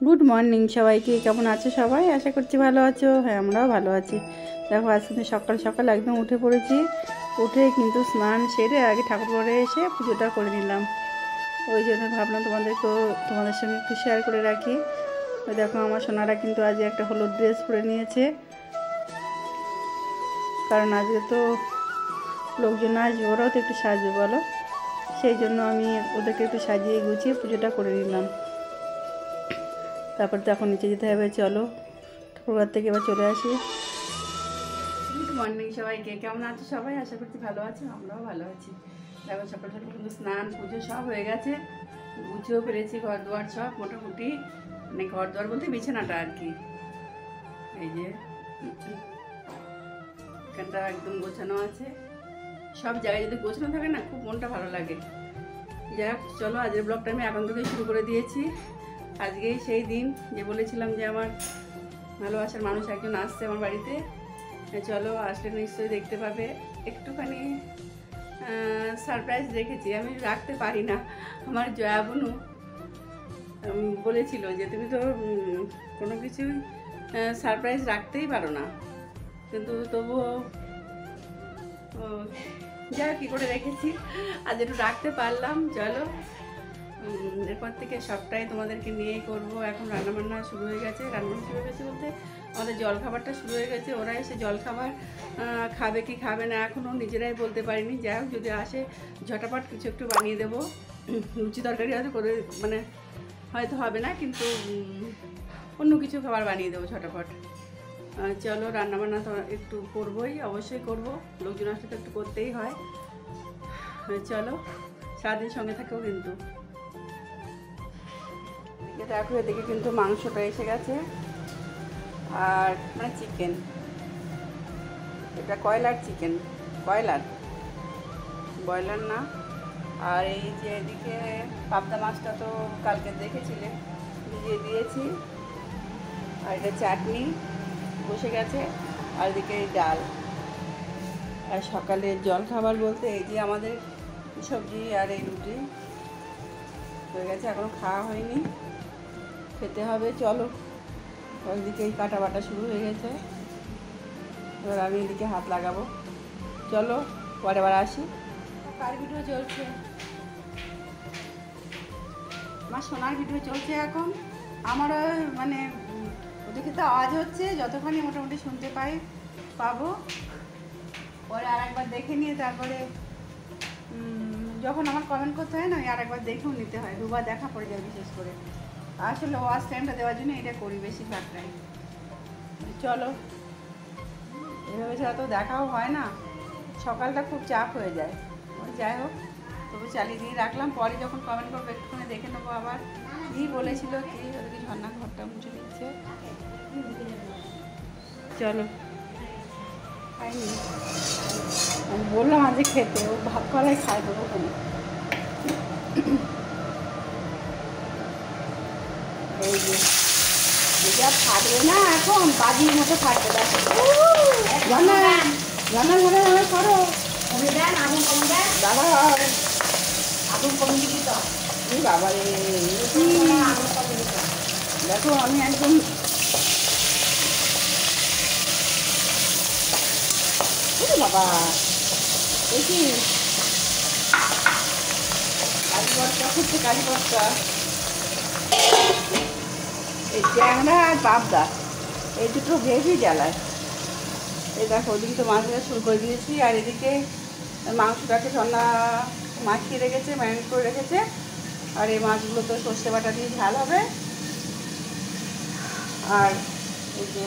Good morning সবাইকে, কেমন আছো সবাই? আশা করছি ভালো আছো। হ্যাঁ, আমরাও ভালো আছি। দেখো আজকে সকাল সকাল একদম উঠে পড়েছি। উঠে কিন্তু স্নান সেরে আগে ঠাকুর ঘরে এসে পুজোটা করে নিলাম। ওই জন্য ভাবলাম তোমাদের সঙ্গে একটু শেয়ার করে রাখি। ওই দেখো আমার সোনারা কিন্তু আজ একটা হলুদ ড্রেস পরে নিয়েছে, কারণ আজকে তো লোকজন আসবে, ওরাও তো একটু সাজবে বলো। সেই জন্য আমি ওদেরকে একটু সাজিয়ে গুছিয়ে পুজোটা করে নিলাম। তারপর তো এখন নিচে যেতে হবে, চলো ঠাকুরঘর থেকে এবার চলে আসি। গুড মর্নিং সবাইকে, কেমন আছো সবাই? আশা করছি ভালো আছো, আমরাও ভালো আছি। দেখো সকাল সকাল কিন্তু স্নান পুজো সব হয়ে গেছে, গুছিয়েও ফেলেছি ঘর দুয়ার সব মোটামুটি, মানে ঘর দুয়ার বলতে বিছানাটা আর কি। এই যে এখানটা একদম গোছানো আছে। সব জায়গায় যদি গোছানো থাকে না, খুব মনটা ভালো লাগে। যাই হোক, চলো আজকের ব্লগটা আমি এখন থেকেই শুরু করে দিয়েছি। আজকেই সেই দিন যে বলেছিলাম যে আমার ভালোবাসার মানুষ একজন আসছে আমার বাড়িতে। চলো আসলে নিশ্চয়ই দেখতে পাবে। একটুখানি সারপ্রাইজ রেখেছি, আমি রাখতে পারি না। আমার জয়া বোনু বলেছিল যে তুমি তো কোনো কিছুই সারপ্রাইজ রাখতেই পারো না, কিন্তু তবুও যা কী করে রেখেছি, আজ একটু রাখতে পারলাম। চলো এরপর থেকে সবটাই তোমাদেরকে নিয়েই করবো। এখন রান্নাবান্না শুরু হয়ে গেছে। রান্নাবান্না শুরু হয়ে গেছে বলতে আমাদের জলখাবারটা শুরু হয়ে গেছে। ওরা এসে জলখাবার খাবে কি খাবে না এখনও নিজেরাই বলতে পারিনি। যাই হোক, যদি আসে ঝটাপট কিছু একটু বানিয়ে দেবো। লুচি তরকারি হয়তো করে, মানে হয়তো হবে না, কিন্তু অন্য কিছু খাবার বানিয়ে দেবো ঝটাপট। চলো রান্নাবান্না তো একটু করবোই, অবশ্যই করবো। লোকজন আসলে তো একটু করতেই হয়। চলো সারাদিন সঙ্গে থাকেও কিন্তু। দেখো এদিকে কিন্তু মাংসটা এসে গেছে, আর মানে চিকেন, এটা কয়লার চিকেন, ব্রয়লার না। আর এই যে এদিকে পাবদা মাছটা তো কালকে দেখেছিলে, ভিজিয়ে দিয়েছি। আর এটা চাটনি বসে গেছে, আর এদিকে এই ডাল। আর সকালে জল খাবার বলতে এই যে আমাদের সবজি আর এই রুটি হয়ে গেছে, এখনও খাওয়া হয়নি, খেতে হবে। চলো ওইদিকে এই কাটা বাটা শুরু হয়ে গেছে, এবার আমি এদিকে হাত লাগাবো। চলো পরে আবার আসি। কার ভিডিও চলছে? আমার সোনার ভিডিও চলছে এখন। আমারও মানে ওদিকে তো আওয়াজ হচ্ছে, যতক্ষণই মোটামুটি শুনতে পাবো, পরে আর একবার দেখে নিয়ে তারপরে যখন আমার কমেন্ট করতে হয় না, আর একবার দেখেও নিতে হয়, দুবার দেখা পড়ে যায়। বিশেষ করে আসলে ওয়াচ টাইমটা দেওয়ার জন্য এটা করি বেশিরভাগটাই। চলো এভাবে ছাড়া তো দেখাও হয় না, সকালটা খুব চাপ হয়ে যায়। যাই হোক, তবু চালিয়ে দিয়ে রাখলাম। পরে যখন কমেন্ট করবো একটুখানি দেখে নেবো আবার কী বলেছিল, কি ওদেরকে ঝর্ণা ঘরটা মুছে দিচ্ছে। চলো খাইনি, আমি বললাম আজকে খেতে, ও ভাত করাই খাই দেবো কোনো। এই যে যা থাকবে না, এখন বাজির মতো থাকবে। দেখো রান্নার ঘরে করো দাদা, আগুন কমে দিবি তো। এই বাবা রে, দেখো আমি একদম বাবা দেখি কারিগরটা খুঁজছে, কারিগরটা এই ট্যাংরা আর পাবদা, এই দুটো ভেজই জ্বালায়। এই দেখো ওদিকে তো মাছ ভাজা শুরু করে দিয়েছি, আর এদিকে মাংসটাকে ঠান্ডা মাখিয়ে রেখেছে, ম্যারিনেট করে রেখেছে। আর এই মাছগুলো তো সর্ষে বাটা দিয়ে ঝাল হবে। আর এই যে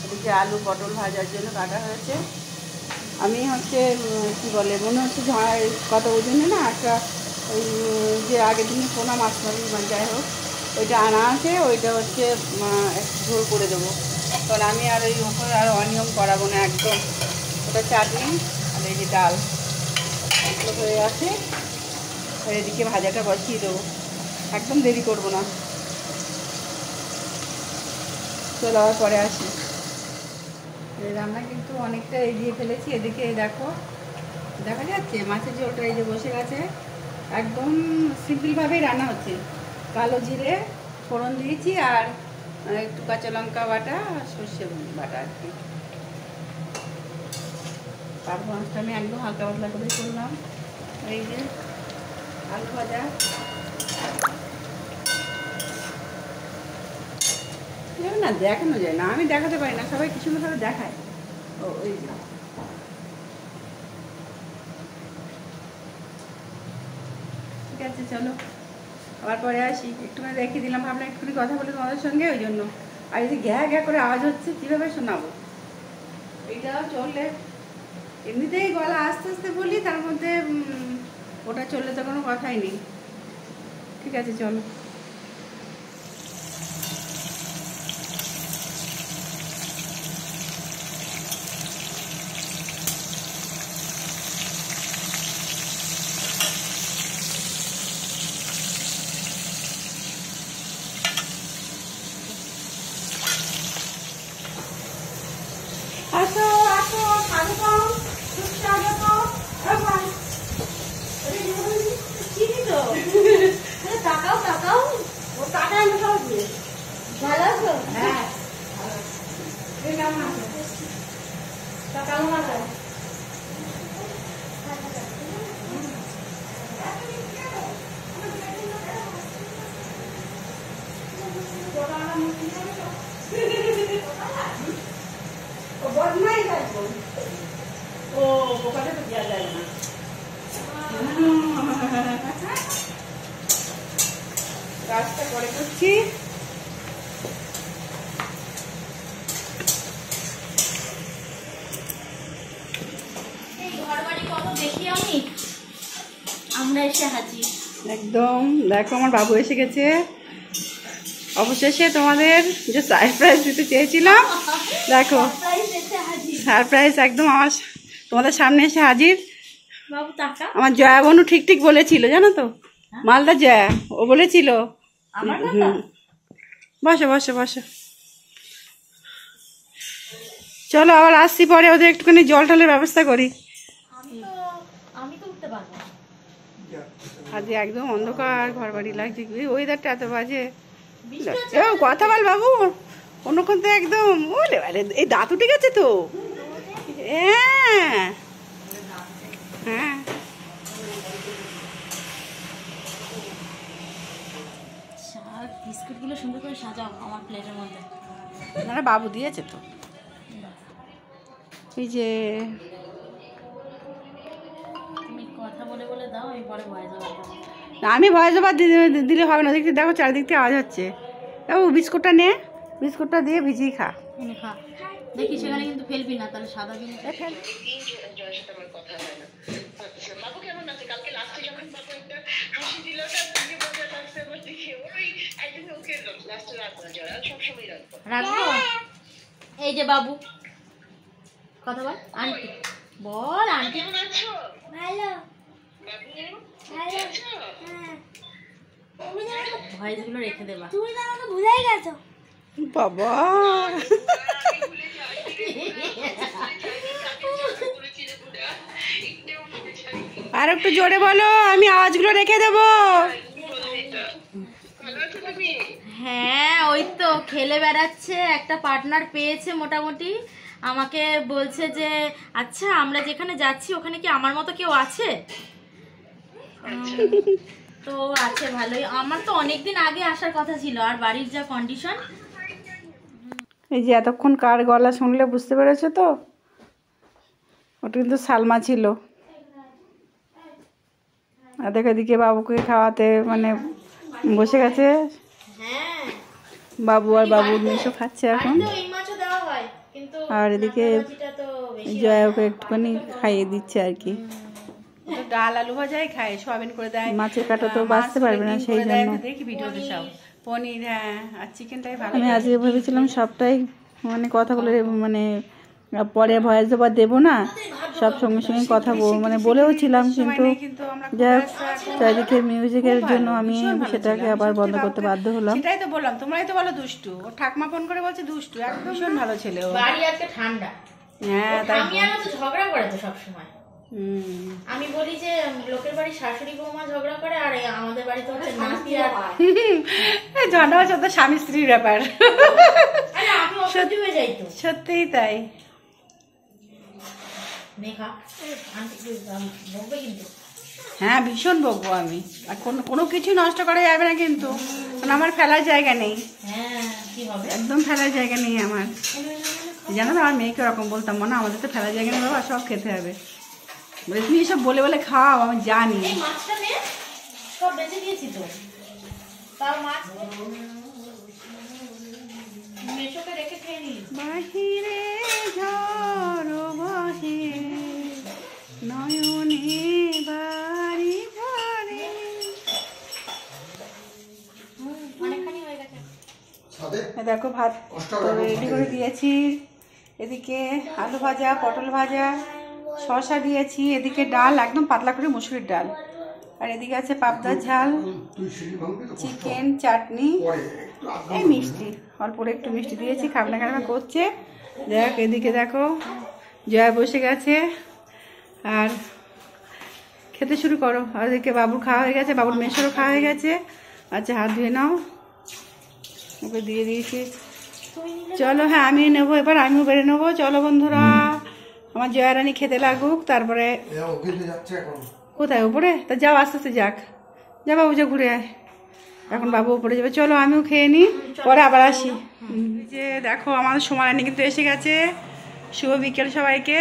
এদিকে আলু পটল ভাজার জন্য কাটা হয়েছে। আমি হচ্ছে কী বলে, মনে হচ্ছে কত ওজনে না একটা ওই যে আগের দিনে পোনা মাছ ধরি, মানে যাই হোক ওইটা আনা আছে, ওইটা হচ্ছে ঝোল করে দেবো। কারণ আমি আর ওই ওপরে আর অনিয়ম করাবো না একদম। ওটা চাটনি আর এই যে ডাল এগুলো হয়ে আছে, আর এদিকে ভাজাটা বসিয়ে দেবো, একদম দেরি করবো না। চলো আবার পরে আসি। রান্না কিন্তু অনেকটা এগিয়ে ফেলেছি। এদিকে দেখো, দেখা যাচ্ছে মাছের ঝোলটা এই যে বসে গেছে, একদম সিম্পলভাবেই রান্না হচ্ছে। কালো জিরে, ফোড়ন দিয়েছি আর একটু কাঁচা লঙ্কা বাটা আর সর্ষে বাটা আর কি। পারফরমেন্সটা আমি একদম হালকা পাতলা করে করলাম। এই যে আলু ভাজা, না দেখানো যায় না, আমি দেখাতে পারি না, সবাই কিছু না ভাবে দেখায়। ও ওই যে ঠিক আছে, চলো আবার পরে আসি। একটুখানি রেখে দিলাম, ভাবলাম একটুখানি কথা বলি তোমাদের সঙ্গে, ওই জন্য। আর এই যে ঘ্যা ঘ্যা করে আওয়াজ হচ্ছে, কীভাবে শোনাবো? এইটাও চললে এমনিতেই গলা আস্তে আস্তে বলি, তার মধ্যে ওটা চললে তো কোনো কথাই নেই। ঠিক আছে, চলো। আসো আসো, স্বাগতম, সুস্বাগতম। চিনি তো, তাকাও তাকাও, ও টাকা আমি সব দিয়ে। ভালো আছো? হ্যাঁ, কেমন আছো? কেমন আছো? বদমাই থাকবো, ও পোকাতে তো দেওয়া যায় না। কাজটা করে করছি। আমরা এসে হাজির একদম। দেখো আমার বাবু এসে গেছে অবশেষে। তোমাদের যে সারপ্রাইজ দিতে চেয়েছিলাম, দেখো সারপ্রাইজ একদম আমার তোমাদের সামনে এসে হাজির। বাবু টাকা আমার জয়া বনু ঠিক ঠিক বলেছিল, জানো তো, মালদা জয়া, ও বলেছিল। বসো বসো বসো, চলো আবার আসছি পরে, ওদের একটুখানি জল টলের ব্যবস্থা করি। আমি তো উঠতে পারবো না, আজ একদম অন্ধকার ঘর বাড়ি লাগছে, ওয়েদারটা এত বাজে। কথা বল বাবু, অন্যক্ষণ তো একদম ওলে বারে, এই দাঁত উঠে গেছে তো। হ্যাঁ হ্যাঁ, বিস্কুটগুলো সুন্দর করে সাজাও আমার প্লেটের মধ্যে। না বাবু দিয়েছে তো। এই যে তুমি কথা বলে বলে দাও, আমি পরে ভয়েস ওভার দেবো। আমি ভয়েস ওভার দিলে হবে না, দেখতে দেখো চারিদিক থেকে আওয়াজ হচ্ছে। বাবু বিস্কুটটা নে, বিস্কুটটা দিয়ে ভিজিয়ে খা। খা দেখি, সেখানে কিন্তু ফেলবি না, তাহলে সাদা দিন ফেল। রাখবো। এই যে বাবু, কথা বল। আন্টি বল, আন্টি ভালো, ভয়েস গুলো রেখে দেবা। তুমি তো আমাকে ভুলেই গেছো বাবা। আর একটু জোরে বলো, আমি আওয়াজগুলো রেখে দেবো। হ্যাঁ, ওই তো খেলে বেড়াচ্ছে, একটা পার্টনার পেয়েছে মোটামুটি। আমাকে বলছে যে আচ্ছা আমরা যেখানে যাচ্ছি ওখানে কি আমার মতো কেউ আছে? তো আছে ভালোই। আমার তো অনেকদিন আগে আসার কথা ছিল, আর বাড়ির যা কন্ডিশন। এই যে এতক্ষণ কার গলা শুনলে বুঝতে পেরেছো তো, ওটা কিন্তু সালমা ছিল। আর দেখো এদিকে বাবুকে খাওয়াতে মানে বসে গেছে, বাবু আর বাবুর মেশো খাচ্ছে এখন। আর এদিকে জয়া ওকে একটুখানি খাইয়ে দিচ্ছে আর কি। ডাল আলু ভাজাই খায়, সয়াবিন করে দেয়, মাছের কাটা তো বাঁচতে পারবে না, সেই জন্য দেখি ভিডিওতে সব পনির। হ্যাঁ, আর চিকেনটাই ভালো। আমি আজকে ভেবেছিলাম সবটাই মানে কথা বলে মানে পরে ভয়েস ওভার দেবো না, সব সঙ্গে সঙ্গে কথা মানে বলেও ছিলাম, কিন্তু যা চারিদিকে মিউজিকের জন্য আমি সেটাকে আবার বন্ধ করতে বাধ্য হলাম। সেটাই তো বললাম, তোমরাই তো বলো দুষ্টু, ও ঠাকমা ফোন করে বলছে দুষ্টু, একদম ভীষণ ভালো ছেলে ও। বাড়ি আজকে ঠান্ডা। হ্যাঁ, তাই আমি আর ঝগড়া করে তো সব সময়। আমি বলি যে লোকের বাড়ি শাশুড়ি বৌমা ঝগড়া করে, আর আমাদের বাড়িতে হচ্ছে নাতি আর ঝগড়া হচ্ছে তো স্বামী স্ত্রীর ব্যাপার। আরে আমি অসহ্য হয়ে যাই তো। সত্যিই তাই। দেখা আন্টি বলবে কিন্তু। হ্যাঁ ভীষণ বকবো আমি, আর কোনো কিছু নষ্ট করা যাবে না কিন্তু, কারণ আমার ফেলার জায়গা নেই। হ্যাঁ কি হবে, একদম ফেলার জায়গা নেই আমার। জানো না, আমার মেয়েকে ওরকম বলতাম, মনে আমাদের তো ফেলার জায়গা নেই বাবা, সব খেতে হবে। বলে তুমি এসব বলে বলে খাও, আমি জানি। এই মাছটা নে, সব বেঁচে দিয়েছি তো, তাও মাছ মেশোকে রেখে খেয়ে নিই। বাহিরে ঝড় বহে নয়নে বাড়ি ঘরে। অনেকখানি হয়ে গেছে। দেখো ভাত রেডি করে দিয়েছি, এদিকে আলু ভাজা, পটল ভাজা, শসা দিয়েছি, এদিকে ডাল একদম পাতলা করে মুসুরির ডাল, আর এদিকে আছে পাবদার ঝাল, চিকেন, চাটনি, এই মিষ্টি, অল্প একটু মিষ্টি দিয়েছি। খাবনা খাবনা করছে। দেখ এদিকে দেখো জয়া বসে গেছে, আর খেতে শুরু করো। আর এদিকে বাবুর খাওয়া হয়ে গেছে, বাবুর মেশোরও খাওয়া হয়ে গেছে। আচ্ছা হাত ধুয়ে নাও, ওকে দিয়ে দিয়েছি। চলো হ্যাঁ আমি নেবো এবার, আমিও বেড়ে নেবো। চলো বন্ধুরা, আমার জয়া রানী খেতে লাগুক, তারপরে কোথায় উপরে? তা যাও, আস্তে আস্তে যাক, যা বাবু যা ঘুরে আয়, এখন বাবু উপরে যাবে। চলো আমিও খেয়ে নিই, পরে আবার আসি। যে দেখো আমাদের সময় রানী কিন্তু এসে গেছে। শুভ বিকেল সবাইকে,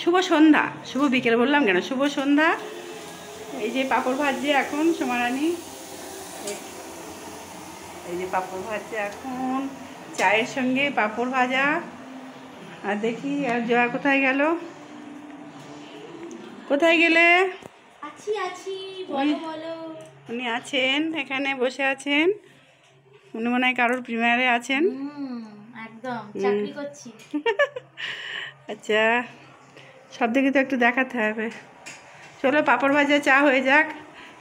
শুভ সন্ধ্যা, শুভ বিকেল বললাম কেন, শুভ সন্ধ্যা। এই যে পাঁপড় ভাজছে এখন সময় রানী, এই যে পাঁপড় ভাজছে এখন, চায়ের সঙ্গে পাঁপড় ভাজা। আর দেখি আর জয়া কোথায় গেল, কোথায় গেলে? আছি আছি, বলো বলো। উনি আছেন এখানে বসে আছেন, উনি মনে হয় কারোর প্রিমিয়ারে আছেন। একদম চাকরি করছি। আচ্ছা সব দিকে তো একটু দেখাতে হবে। চলো পাঁপড় ভাজা চা হয়ে যাক।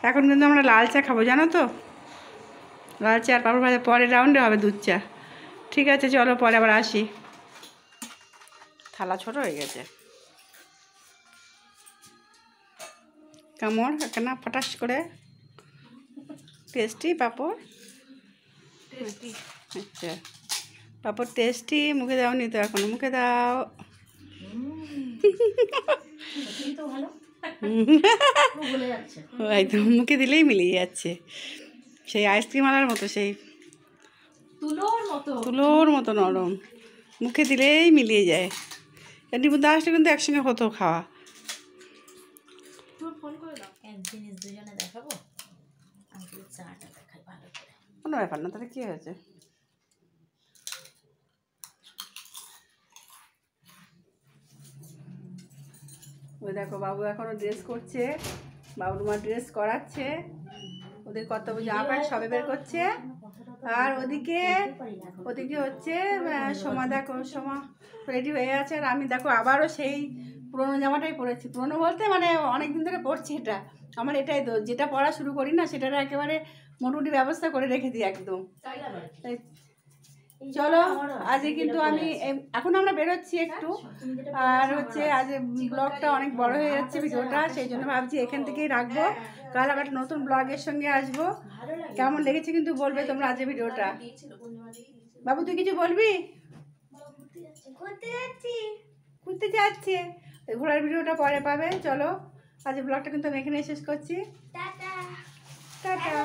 এখন কিন্তু আমরা লাল চা খাবো, জানো তো, লাল চা আর পাঁপড় ভাজা পরের রাউন্ডে হবে দুধ চা। ঠিক আছে চলো পরে আবার আসি। থালা ছোট হয়ে গেছে, কামড় একখানা ফটাস করে। টেস্টি পাঁপড়, আচ্ছা পাঁপড় টেস্টি। মুখে দাও নি তো এখনো, মুখে দাও। একদম মুখে দিলেই মিলিয়ে যাচ্ছে, সেই আইসক্রিম আলার মতো, সেই তুলোর মতো নরম, মুখে দিলেই মিলিয়ে যায়। এর মধ্যে আসলে কিন্তু একসঙ্গে হতো খাওয়া। কোনো ব্যাপার না, তাহলে কি হয়েছে? ওই দেখো বাবু এখনো ড্রেস করছে, বাবুর মা ড্রেস করাচ্ছে, ওদের কর্তব্য জামা প্যান্ট সবে বের করছে। আর ওদিকে হচ্ছে সোমা, দেখো সোমা রেডি হয়ে আছে, আর আমি দেখো আবারও সেই পুরোনো জামাটাই পরেছি। পুরোনো বলতে মানে অনেক দিন ধরে পরছি, এটা আমার এটাই দোষ, যেটা পরা শুরু করি না সেটার একেবারে মোটামুটি ব্যবস্থা করে রেখে দিই একদম। চলো আজকে কিন্তু আমি এখন আমরা বেরোচ্ছি একটু, আর হচ্ছে আজ ব্লগটা অনেক বড় হয়ে যাচ্ছে ভিডিওটা, সেই জন্য ভাবছি এখান থেকেই রাখবো। কাল আবার একটা নতুন ব্লগের সঙ্গে আসবো। কেমন লেগেছে কিন্তু বলবে তোমরা আজকে ভিডিওটা। বাবু তুই কিছু বলবি? ঘুরতে যাচ্ছে, ঘোরার ভিডিওটা পরে পাবে। চলো আজ ব্লগটা কিন্তু আমি এখানে শেষ করছি। Tata tata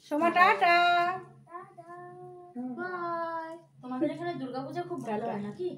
Soma, tata bye. তোমাদের এখানে দুর্গাপূজা খুব ভালো হয় নাকি?